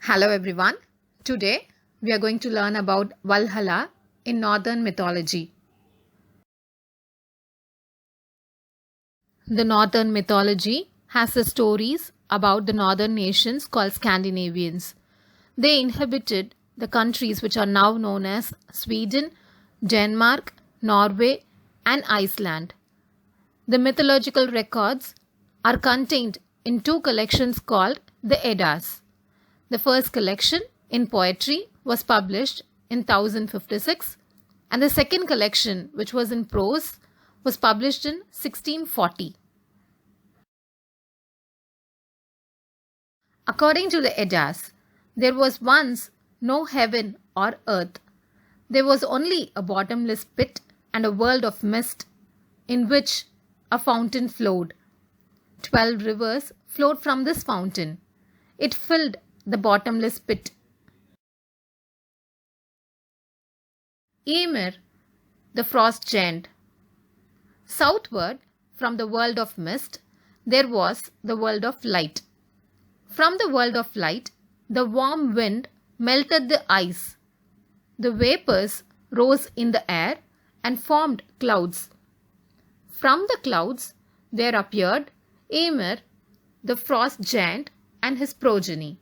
Hello everyone. Today we are going to learn about Valhalla in Northern mythology. The Northern mythology has the stories about the northern nations called Scandinavians. They inhabited the countries which are now known as Sweden, Denmark, Norway, and Iceland. The mythological records are contained in two collections called the Eddas. The first collection in poetry was published in 1056 and the second collection, which was in prose, was published in 1640. According to the Eddas, there was once no heaven or earth. There was only a bottomless pit and a world of mist in which a fountain flowed. 12 rivers flowed from this fountain. It filled the bottomless pit. Ymir, the frost giant. Southward from the world of mist, there was the world of light. From the world of light, the warm wind melted the ice. The vapors rose in the air and formed clouds. From the clouds, there appeared Ymir, the frost giant, and his progeny.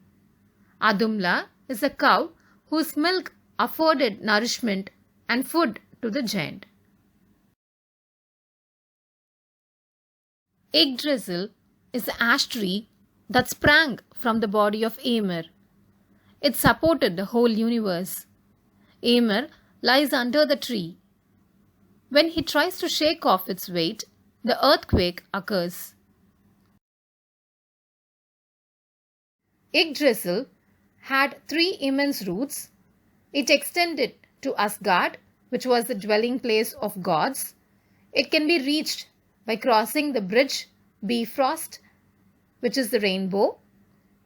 Adumla is a cow whose milk afforded nourishment and food to the giant. Yggdrasil is the ash tree that sprang from the body of Ymir. It supported the whole universe. Ymir lies under the tree. When he tries to shake off its weight, the earthquake occurs. Yggdrasil had three immense roots. It extended to Asgard, which was the dwelling place of gods. It can be reached by crossing the bridge Bifrost, which is the rainbow.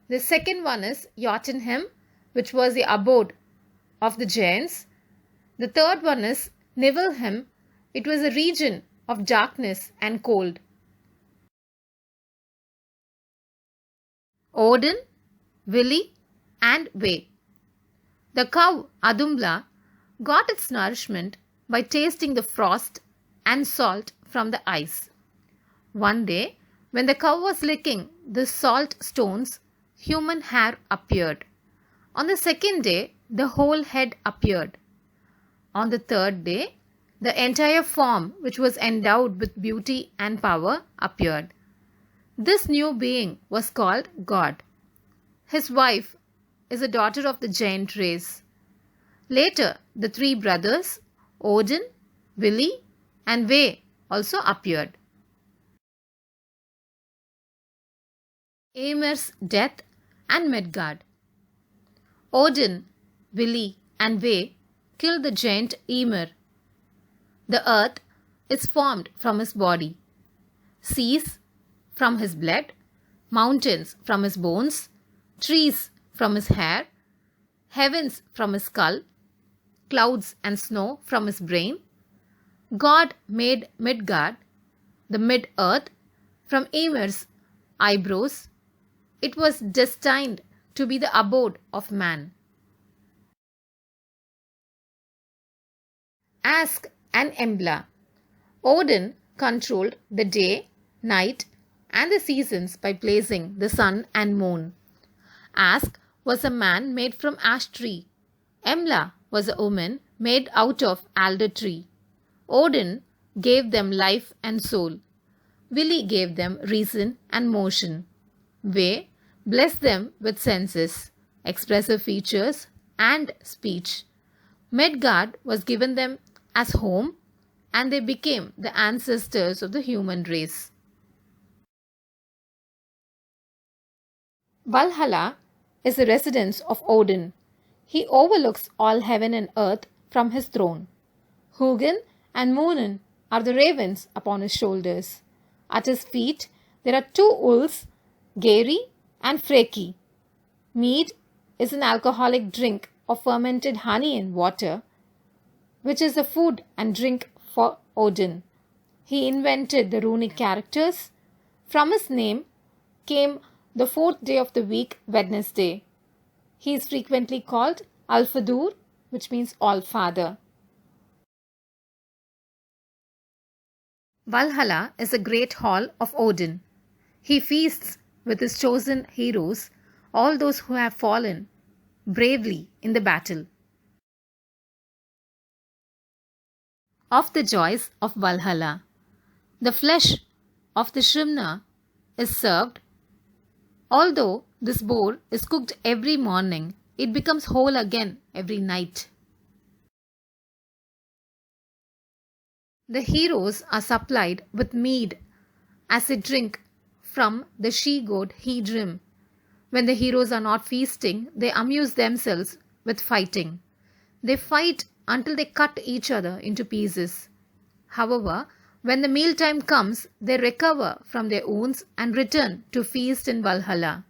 The second one is Jotunheim, which was the abode of the giants. The third one is Niflheim. It was a region of darkness and cold. Odin, Vili, and Ve. The cow Adumla got its nourishment by tasting the frost and salt from the ice. One day, when the cow was licking the salt stones, human hair appeared. On the second day, the whole head appeared. On the third day, the entire form, which was endowed with beauty and power, appeared. This new being was called God. His wife is a daughter of the giant race. Later, the three brothers, Odin, Vili, and Ve, also appeared. Ymir's death and Midgard. Odin, Vili, and Ve killed the giant Ymir. The earth is formed from his body, seas from his blood, mountains from his bones, trees from his hair, heavens from his skull, clouds and snow from his brain. God made Midgard, the mid-earth, from Ymir's eyebrows. It was destined to be the abode of man. Ask and Embla. Odin controlled the day, night, and the seasons by placing the sun and moon. Ask was a man made from ash tree. Embla was a woman made out of alder tree. Odin gave them life and soul. Vili gave them reason and motion. Ve blessed them with senses, expressive features, and speech. Midgard was given them as home, and they became the ancestors of the human race. Valhalla is the residence of Odin. He overlooks all heaven and earth from his throne. Hugin and Munin are the ravens upon his shoulders. At his feet there are two wolves, Geri and Freki. Mead is an alcoholic drink of fermented honey and water, which is a food and drink for Odin. He invented the runic characters. From his name came the fourth day of the week, Wednesday. He is frequently called Alfadur, which means All-Father. Valhalla is a great hall of Odin. He feasts with his chosen heroes, all those who have fallen bravely in the battle. Of the joys of Valhalla. The flesh of the Shrimna is served. Although this boar is cooked every morning, it becomes whole again every night. The heroes are supplied with mead as a drink from the she-goat Heidrim. When the heroes are not feasting, they amuse themselves with fighting. They fight until they cut each other into pieces. However, when the mealtime comes, they recover from their wounds and return to feast in Valhalla.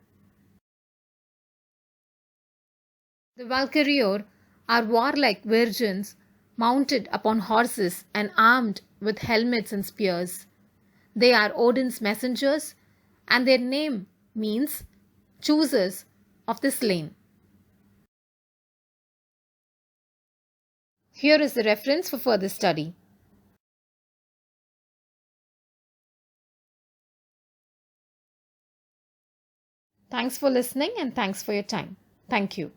The Valkyrior are warlike virgins mounted upon horses and armed with helmets and spears. They are Odin's messengers, and their name means choosers of the slain. Here is the reference for further study. Thanks for listening and thanks for your time. Thank you.